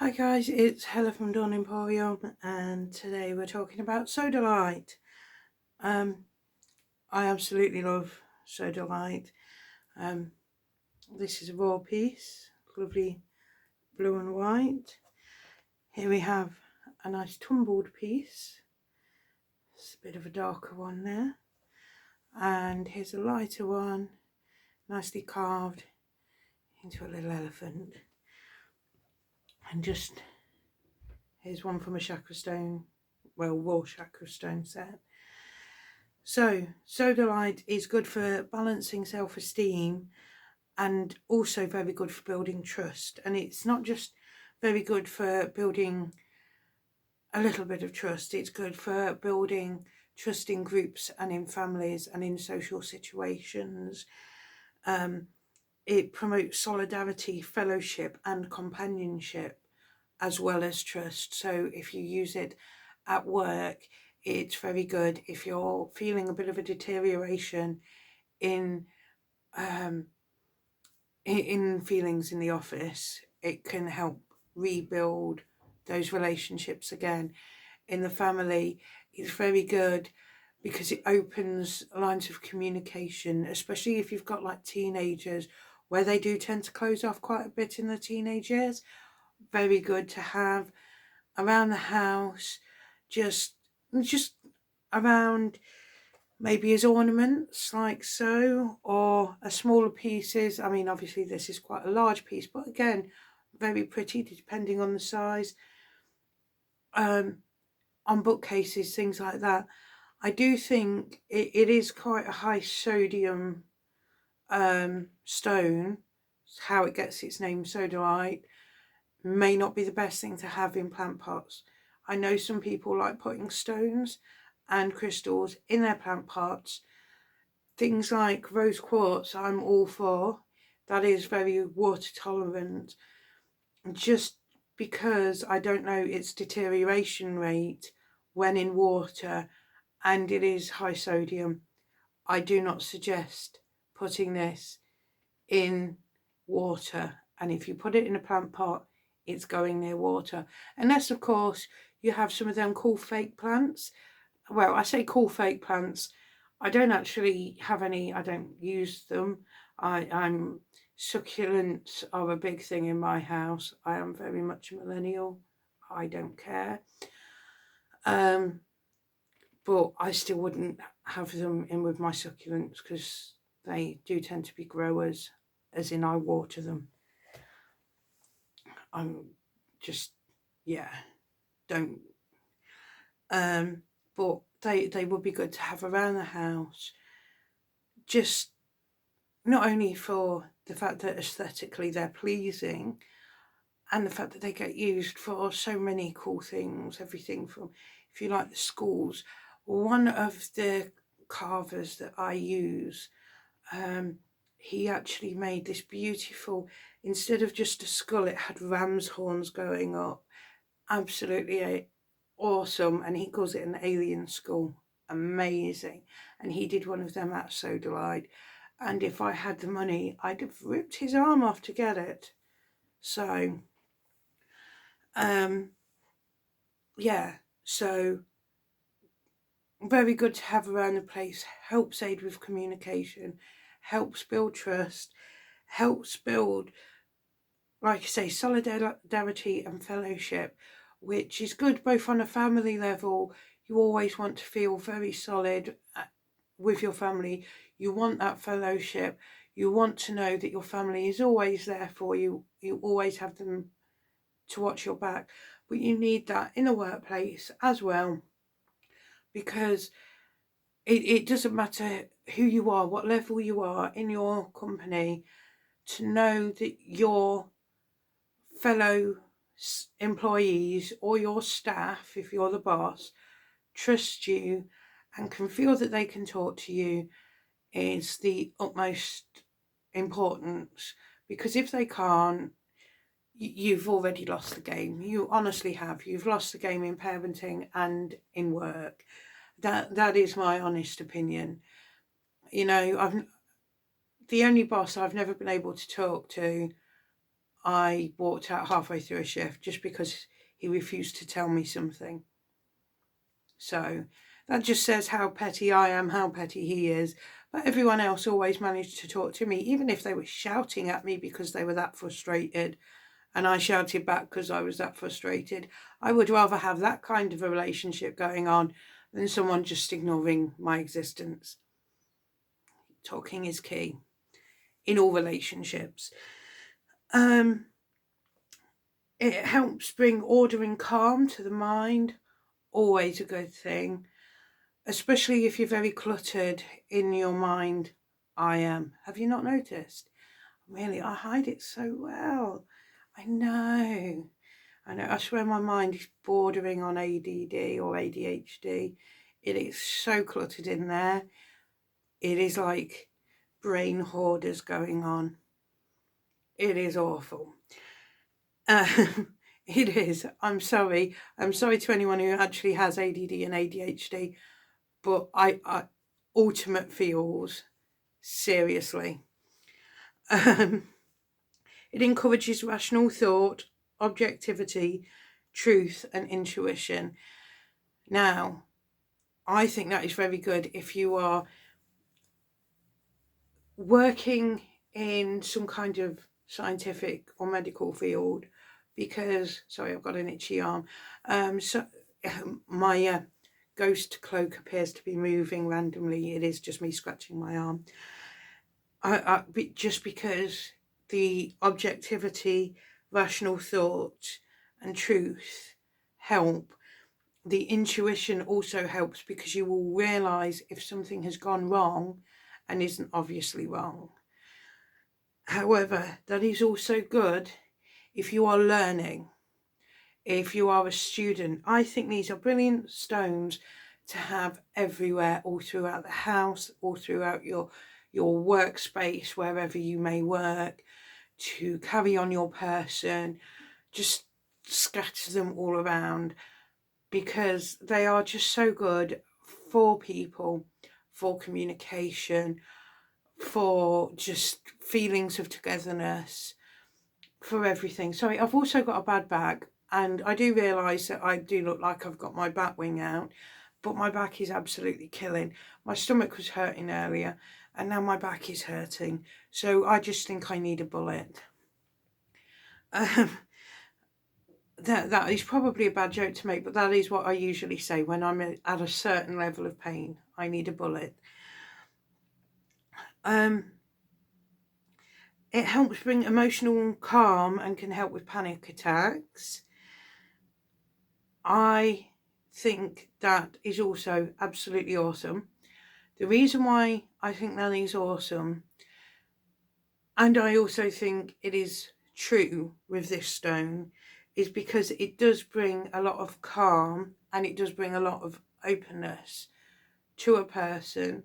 Hi guys, it's Hella from Dawn Emporium, and today we're talking about Sodalite. I absolutely love Sodalite. Um, this is a raw piece, lovely blue and white. Here we have a nice tumbled piece. It's a bit of a darker one there. And here's a lighter one, nicely carved into a little elephant. And just here's one from a chakra stone, raw chakra stone set. So, Sodalite is good for balancing self-esteem and also very good for building trust. And it's not just very good for building a little bit of trust, it's good for building trust in groups and in families and in social situations. It promotes solidarity, fellowship and companionship as well as trust. So if you use it at work, it's very good. If you're feeling a bit of a deterioration in feelings in the office, it can help rebuild those relationships again. In the family, it's very good because it opens lines of communication, especially if you've got like teenagers where they do tend to close off quite a bit in the teenage years. Very good to have around the house, just around, maybe as ornaments like so, or a smaller pieces. I mean, obviously this is quite a large piece, but again, very pretty depending on the size. On bookcases, things like that. I do think it is quite a high sodium stone. How it gets its name, sodalite, may not be the best thing to have in plant pots. I know some people like putting stones and crystals in their plant pots. Things like rose quartz, I'm all for. That is very water tolerant. Just because I don't know its deterioration rate when in water, and it is high sodium, I do not suggest putting this in water. And if you put it in a plant pot, it's going near water. Unless, of course, you have some of them cool fake plants. Well, I say cool fake plants. I don't actually have any, I don't use them. I'm succulents are a big thing in my house. I am very much a millennial. I don't care. But I still wouldn't have them in with my succulents because they do tend to be growers, as in I water them. I'm just, yeah, don't. But they would be good to have around the house, just not only for the fact that aesthetically they're pleasing, and the fact that they get used for so many cool things, everything from, if you like, the schools. One of the carvers that I use, he actually made this beautiful, instead of just a skull, it had ram's horns going up. Absolutely awesome. And he calls it an alien skull. Amazing. And he did one of them at Sodalite. And if I had the money, I'd have ripped his arm off to get it. So, yeah, so very good to have around the place. Helps aid with communication, helps build trust, helps build, like I say, solidarity and fellowship, which is good both on a family level. You always want to feel very solid with your family. You want that fellowship. You want to know that your family is always there for you. You always have them to watch your back. But you need that in the workplace as well, because it doesn't matter who you are, what level you are in your company, to know that your fellow employees or your staff, if you're the boss, trust you and can feel that they can talk to you, is the utmost importance. Because if they can't, you've already lost the game. You honestly have. You've lost the game in parenting and in work. That is my honest opinion. You know, the only boss I've never been able to talk to I walked out halfway through a shift just because he refused to tell me something. So that just says how petty I am, how petty he is. But everyone else always managed to talk to me, even if they were shouting at me because they were that frustrated, and I shouted back because I was that frustrated. I would rather have that kind of a relationship going on than someone just ignoring my existence. Talking is key in all relationships. It helps bring order and calm to the mind. Always a good thing, especially if you're very cluttered in your mind. I am. Have you not noticed? Really, I hide it so well. I know. I swear my mind is bordering on ADD or ADHD. It is so cluttered in there. It is like brain hoarders going on. It is awful. It is. I'm sorry. I'm sorry to anyone who actually has ADD and ADHD, but I ultimate feels, seriously. It encourages rational thought, objectivity, truth, and intuition. Now, I think that is very good if you are working in some kind of scientific or medical field, because, sorry, I've got an itchy arm. My ghost cloak appears to be moving randomly. It is just me scratching my arm. Just because the objectivity, rational thought, and truth help. The intuition also helps because you will realise if something has gone wrong and isn't obviously wrong. However, that is also good if you are learning, if you are a student. I think these are brilliant stones to have everywhere, all throughout the house, all throughout your workspace, wherever you may work, to carry on your person. Just scatter them all around, because they are just so good for people, for communication, for just feelings of togetherness, for everything. Sorry, I've also got a bad back, and I do realise that I do look like I've got my bat wing out, but my back is absolutely killing. My stomach was hurting earlier, and now my back is hurting. So I just think I need a bullet. That is probably a bad joke to make, but that is what I usually say when I'm at a certain level of pain. I need a bullet. It helps bring emotional calm and can help with panic attacks. I think that is also absolutely awesome. The reason why I think that is awesome, and I also think it is true with this stone, is because it does bring a lot of calm and it does bring a lot of openness to a person.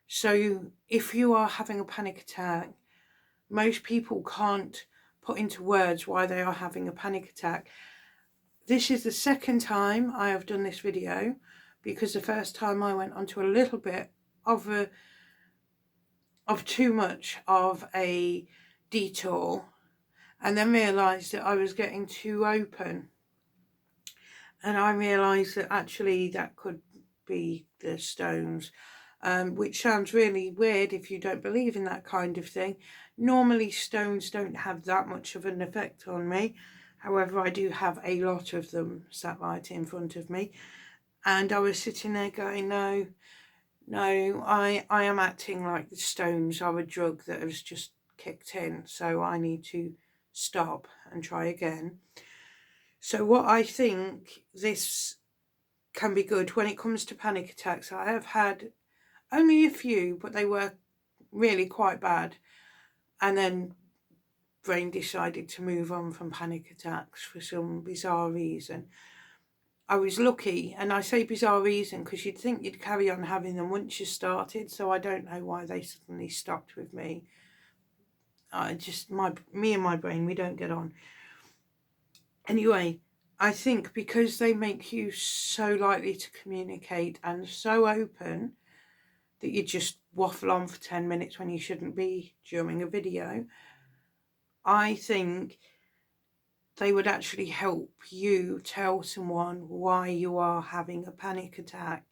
So if you are having a panic attack, most people can't put into words why they are having a panic attack. This is the second time I have done this video, because the first time I went onto a little bit of too much of a detour, and then realised that I was getting too open, and I realised that actually that could be the stones, which sounds really weird if you don't believe in that kind of thing. Normally stones don't have that much of an effect on me. However, I do have a lot of them sat right in front of me, and I was sitting there going, no, I am acting like the stones are a drug that has just kicked in, so I need to stop and try again. So what I think this can be good when it comes to panic attacks. I have had only a few, but they were really quite bad, and then brain decided to move on from panic attacks for some bizarre reason. I was lucky, and I say bizarre reason because you'd think you'd carry on having them once you started, so I don't know why they suddenly stopped with me. Me and my brain, we don't get on. Anyway, I think because they make you so likely to communicate and so open that you just waffle on for 10 minutes when you shouldn't be during a video, I think they would actually help you tell someone why you are having a panic attack,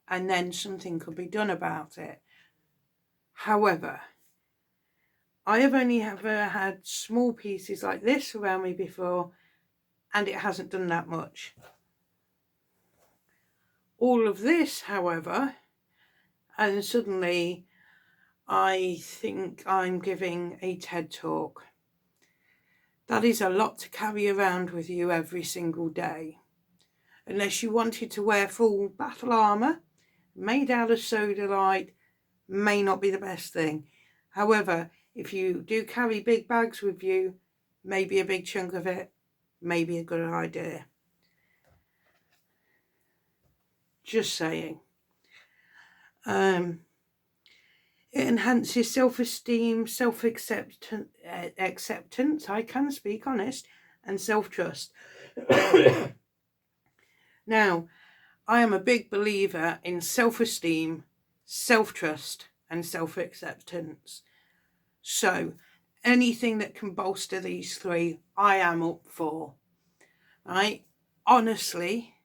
and then something could be done about it. However, I have only ever had small pieces like this around me before, and it hasn't done that much. All of this, however, and suddenly I think I'm giving a TED talk. That is a lot to carry around with you every single day. Unless you wanted to wear full battle armour made out of Sodalite, may not be the best thing. However, if you do carry big bags with you, maybe a big chunk of it may be a good idea. Just saying. It enhances self-esteem, self-acceptance, I can speak honest, and self-trust. Now, I am a big believer in self-esteem, self-trust, and self-acceptance. So, anything that can bolster these three, I am up for. Right? Honestly,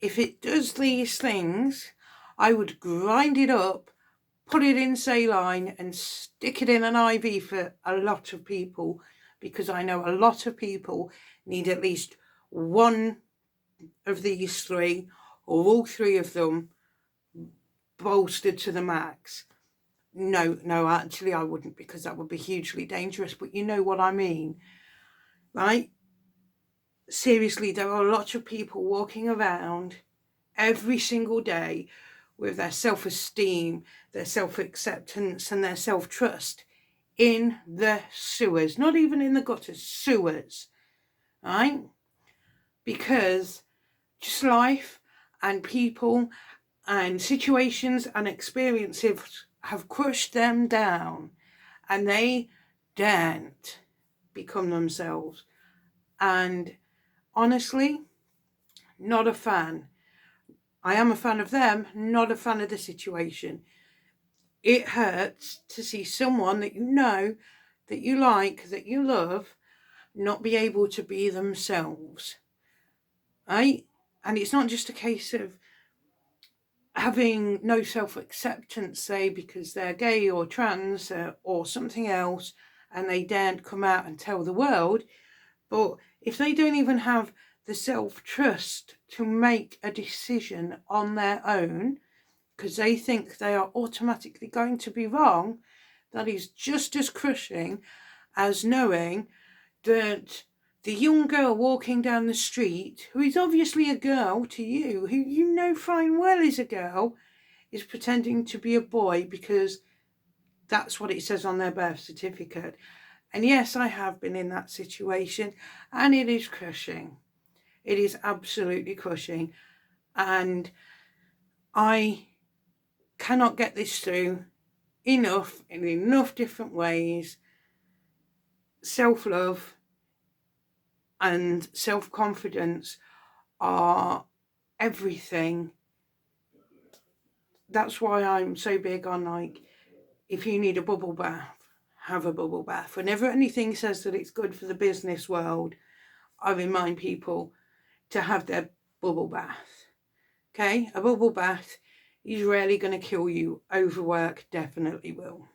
if it does these things, I would grind it up, put it in saline, and stick it in an IV for a lot of people, because I know a lot of people need at least one of these three, or all three of them, bolstered to the max. No, actually I wouldn't, because that would be hugely dangerous, but you know what I mean, right? Seriously, there are a lot of people walking around every single day with their self-esteem, their self-acceptance, and their self-trust in the sewers, not even in the gutters, sewers, right? Because just life and people and situations and experiences have crushed them down, and they daren't become themselves. And honestly, not a fan. I am a fan of them, not a fan of the situation. It hurts to see someone that you know, that you like, that you love, not be able to be themselves, right? And it's not just a case of having no self-acceptance, say, because they're gay or trans or something else, and they daren't come out and tell the world. But if they don't even have the self-trust to make a decision on their own, because they think they are automatically going to be wrong, that is just as crushing as knowing that the young girl walking down the street, who is obviously a girl to you, who you know fine well is a girl, is pretending to be a boy because that's what it says on their birth certificate. And yes, I have been in that situation, and it is crushing. It is absolutely crushing. And I cannot get this through enough, in enough different ways. Self-love and self-confidence are everything. That's why I'm so big on, like, if you need a bubble bath, have a bubble bath. Whenever anything says that it's good for the business world, I remind people to have their bubble bath. Okay, a bubble bath is rarely going to kill you. Overwork definitely will.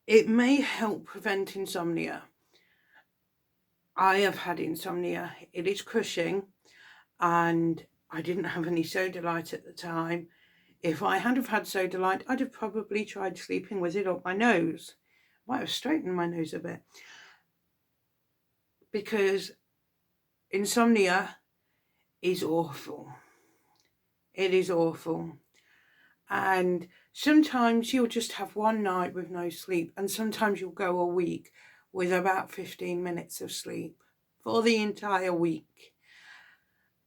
It may help prevent insomnia. I have had insomnia. It is crushing, and I didn't have any Sodalite at the time. If I had have had Sodalite, I'd have probably tried sleeping with it up my nose. Might have straightened my nose a bit. Because insomnia is awful. It is awful. And sometimes you'll just have one night with no sleep, and sometimes you'll go a week with about 15 minutes of sleep for the entire week.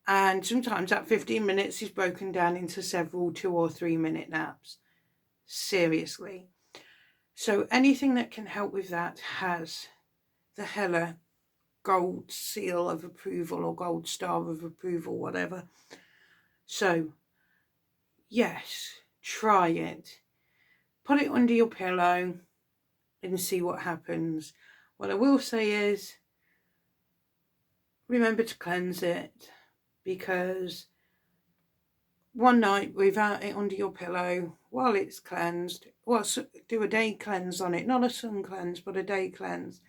And sometimes that 15 minutes is broken down into several 2 or 3 minute naps. Seriously. So anything that can help with that has the Hella gold seal of approval, or gold star of approval, whatever. So yes, try it. Put it under your pillow. and see what happens. What I will say is, remember to cleanse it, because one night without it under your pillow while it's cleansed, well, do a day cleanse on it, not a sun cleanse, but a day cleanse,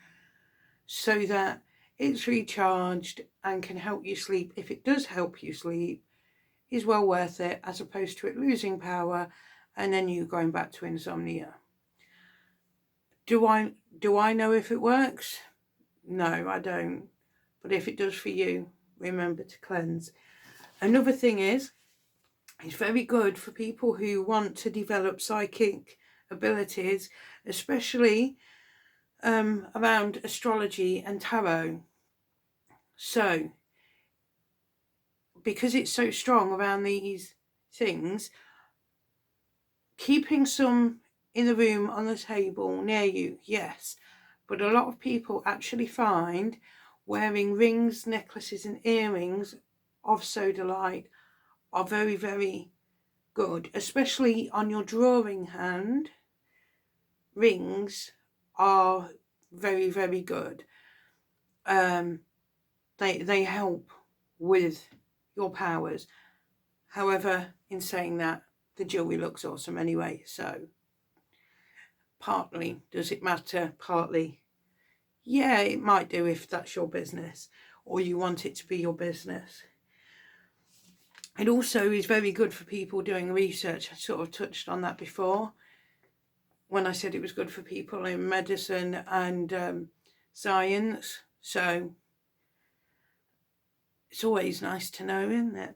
so that it's recharged and can help you sleep. If it does help you sleep, is well worth it, as opposed to it losing power and then you going back to insomnia. Do I know if it works? No, I don't. But if it does for you, remember to cleanse. Another thing is, it's very good for people who want to develop psychic abilities, especially around astrology and tarot. So, because it's so strong around these things, keeping some in the room on the table near you, yes. But a lot of people actually find wearing rings, necklaces and earrings of sodalite are very, very good, especially on your drawing hand. Rings are very, very good. They help with your powers. However, in saying that, the jewelry looks awesome anyway, so partly does it matter, partly yeah, it might do if that's your business or you want it to be your business. It also is very good for people doing research. I sort of touched on that before when I said it was good for people in medicine and science. So it's always nice to know, isn't it?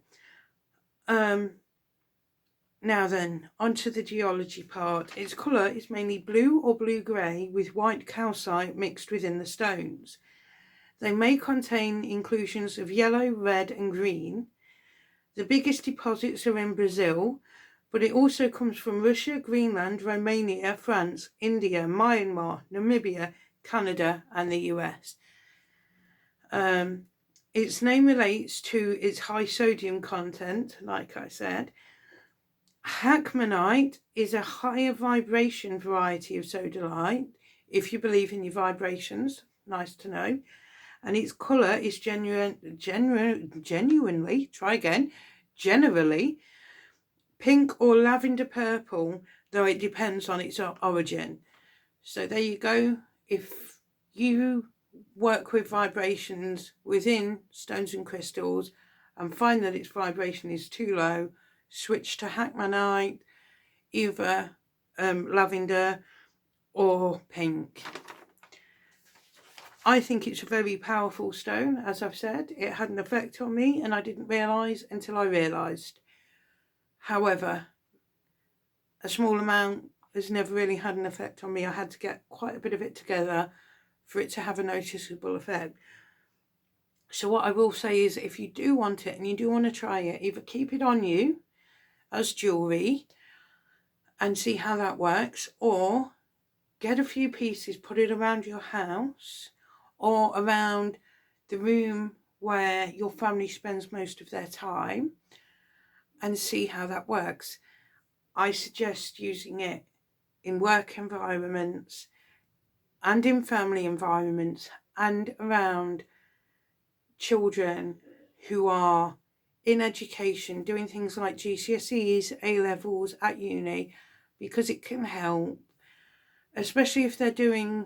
Now then, onto the geology part. Its colour is mainly blue or blue-grey with white calcite mixed within the stones. They may contain inclusions of yellow, red and green. The biggest deposits are in Brazil, but it also comes from Russia, Greenland, Romania, France, India, Myanmar, Namibia, Canada and the US. Its name relates to its high sodium content, like I said. Hackmanite is a higher vibration variety of sodalite, if you believe in your vibrations, nice to know. And its colour is generally pink or lavender purple, though it depends on its origin. So there you go. If you work with vibrations within stones and crystals and find that its vibration is too low, switch to Hackmanite, either lavender or pink. I think it's a very powerful stone, as I've said. It had an effect on me and I didn't realise until I realised. However, a small amount has never really had an effect on me. I had to get quite a bit of it together for it to have a noticeable effect. So what I will say is, if you do want it and you do want to try it, either keep it on you as jewellery and see how that works, or get a few pieces, put it around your house or around the room where your family spends most of their time and see how that works. I suggest using it in work environments and in family environments and around children who are in education, doing things like GCSEs, A-levels at uni, because it can help, especially if they're doing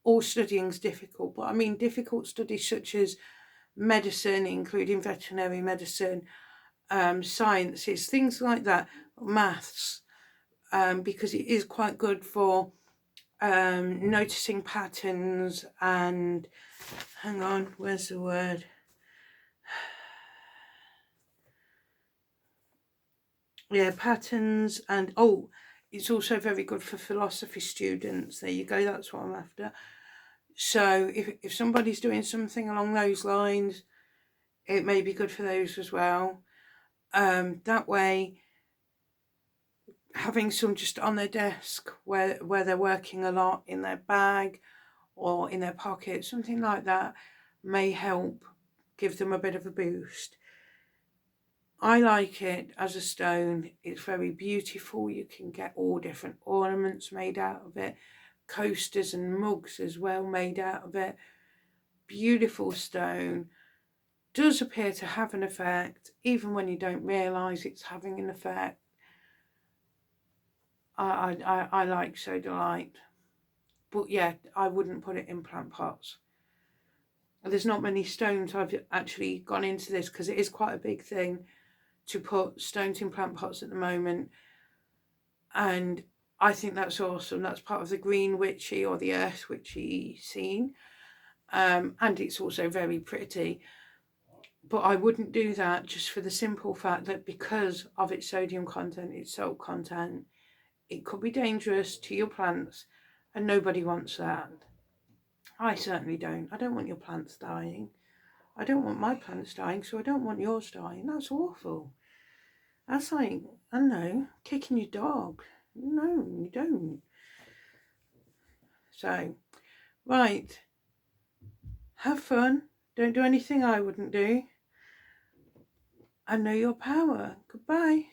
all studying's difficult, but I mean difficult studies such as medicine, including veterinary medicine, sciences, things like that, maths, because it is quite good for noticing patterns and, hang on, where's the word? Yeah, patterns, and it's also very good for philosophy students. There you go, that's what I'm after. So if somebody's doing something along those lines, it may be good for those as well. That way, having some just on their desk where they're working a lot, in their bag or in their pocket, something like that, may help give them a bit of a boost. I like it as a stone. It's very beautiful. You can get all different ornaments made out of it. Coasters and mugs as well made out of it. Beautiful stone. Does appear to have an effect, even when you don't realise it's having an effect. I like Sodalite. But yeah, I wouldn't put it in plant pots. There's not many stones I've actually gone into this, because it is quite a big thing to put stones in plant pots at the moment. And I think that's awesome. That's part of the green witchy or the earth witchy scene. And it's also very pretty. But I wouldn't do that, just for the simple fact that because of its sodium content, its salt content, it could be dangerous to your plants, and nobody wants that. I certainly don't. I don't want your plants dying. I don't want my plants dying, so I don't want yours dying. That's awful. That's like, I don't know, kicking your dog. No, you don't. So, right. Have fun. Don't do anything I wouldn't do. And know your power. Goodbye.